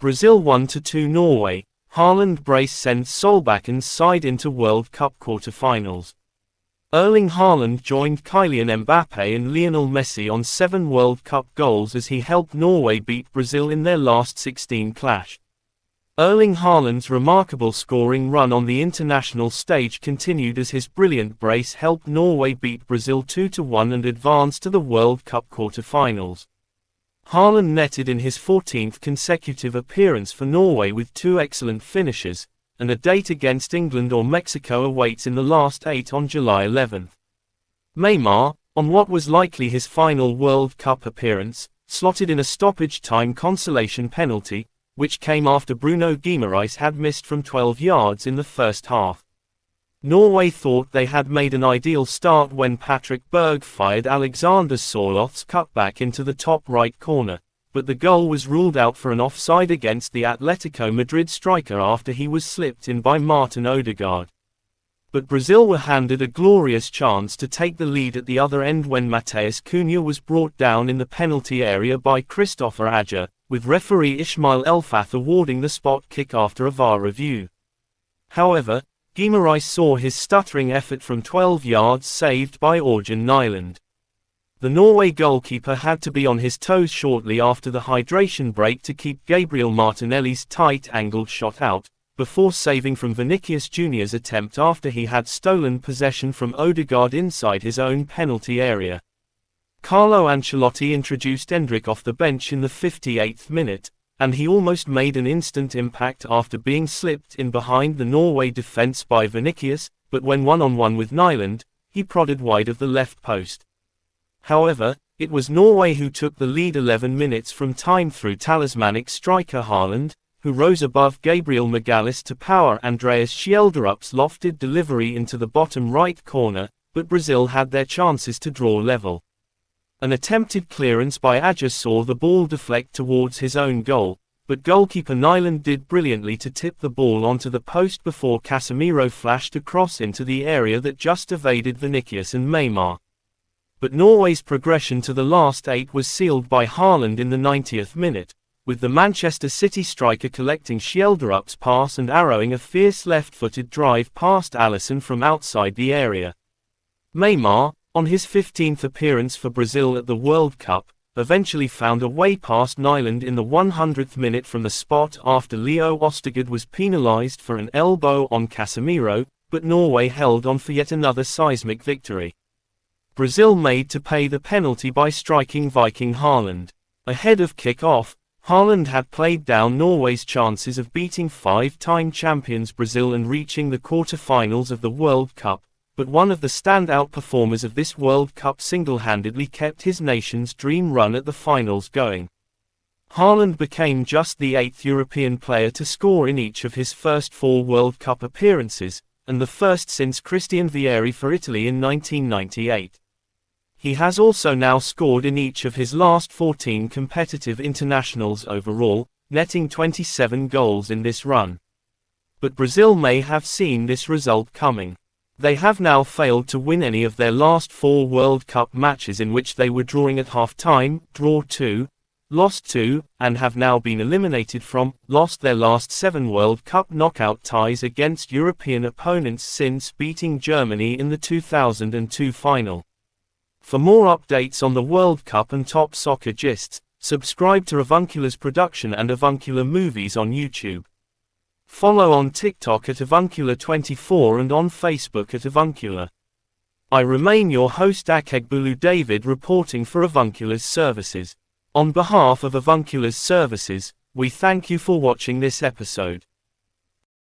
Brazil 1-2 Norway. Haaland brace sends Solbakken's side into World Cup quarter-finals. Erling Haaland joined Kylian Mbappe and Lionel Messi on 7 World Cup goals as he helped Norway beat Brazil in their last 16 clash. Erling Haaland's remarkable scoring run on the international stage continued as his brilliant brace helped Norway beat Brazil 2-1 and advance to the World Cup quarter-finals. Haaland netted in his 14th consecutive appearance for Norway with 2 excellent finishes, and a date against England or Mexico awaits in the last 8 on July 11. Neymar, on what was likely his final World Cup appearance, slotted in a stoppage-time consolation penalty, which came after Bruno Guimaraes had missed from 12 yards in the first half. Norway thought they had made an ideal start when Patrick Berg fired Alexander Sorloth's cutback into the top right corner, but the goal was ruled out for an offside against the Atletico Madrid striker after he was slipped in by Martin Odegaard. But Brazil were handed a glorious chance to take the lead at the other end when Matheus Cunha was brought down in the penalty area by Christopher Ajer, with referee Ismail Elfath awarding the spot kick after a VAR review. However, Guimaraes saw his stuttering effort from 12 yards saved by Orjan Nyland. The Norway goalkeeper had to be on his toes shortly after the hydration break to keep Gabriel Martinelli's tight-angled shot out, before saving from Vinicius Jr.'s attempt after he had stolen possession from Odegaard inside his own penalty area. Carlo Ancelotti introduced Endrick off the bench in the 58th minute, and he almost made an instant impact after being slipped in behind the Norway defence by Vinicius, but when one-on-one with Nyland, he prodded wide of the left post. However, it was Norway who took the lead 11 minutes from time through talismanic striker Haaland, who rose above Gabriel Magalhaes to power Andreas Schjelderup's lofted delivery into the bottom right corner, but Brazil had their chances to draw level. An attempted clearance by Ajer saw the ball deflect towards his own goal, but goalkeeper Nyland did brilliantly to tip the ball onto the post before Casemiro flashed across into the area that just evaded Vinicius and Neymar. But Norway's progression to the last 8 was sealed by Haaland in the 90th minute, with the Manchester City striker collecting Schjelderup's pass and arrowing a fierce left-footed drive past Alisson from outside the area. Neymar, on his 15th appearance for Brazil at the World Cup, eventually found a way past Nyland in the 100th minute from the spot after Leo Østigård was penalised for an elbow on Casemiro, but Norway held on for yet another seismic victory. Brazil made to pay the penalty by striking Viking Haaland. Ahead of kick-off, Haaland had played down Norway's chances of beating 5-time champions Brazil and reaching the quarter-finals of the World Cup, but one of the standout performers of this World Cup single-handedly kept his nation's dream run at the finals going. Haaland became just the 8th European player to score in each of his first 4 World Cup appearances, and the first since Christian Vieri for Italy in 1998. He has also now scored in each of his last 14 competitive internationals overall, netting 27 goals in this run. But Brazil may have seen this result coming. They have now failed to win any of their last 4 World Cup matches in which they were drawing at half-time, draw 2, lost 2, and have now been eliminated from, lost their last 7 World Cup knockout ties against European opponents since beating Germany in the 2002 final. For more updates on the World Cup and top soccer gists, subscribe to Avuncula's production and Avuncula Movies on YouTube. Follow on TikTok at Avuncula24 and on Facebook at Avuncula. I remain your host Akegbulu David reporting for Avuncula's services. On behalf of Avuncula's services, we thank you for watching this episode.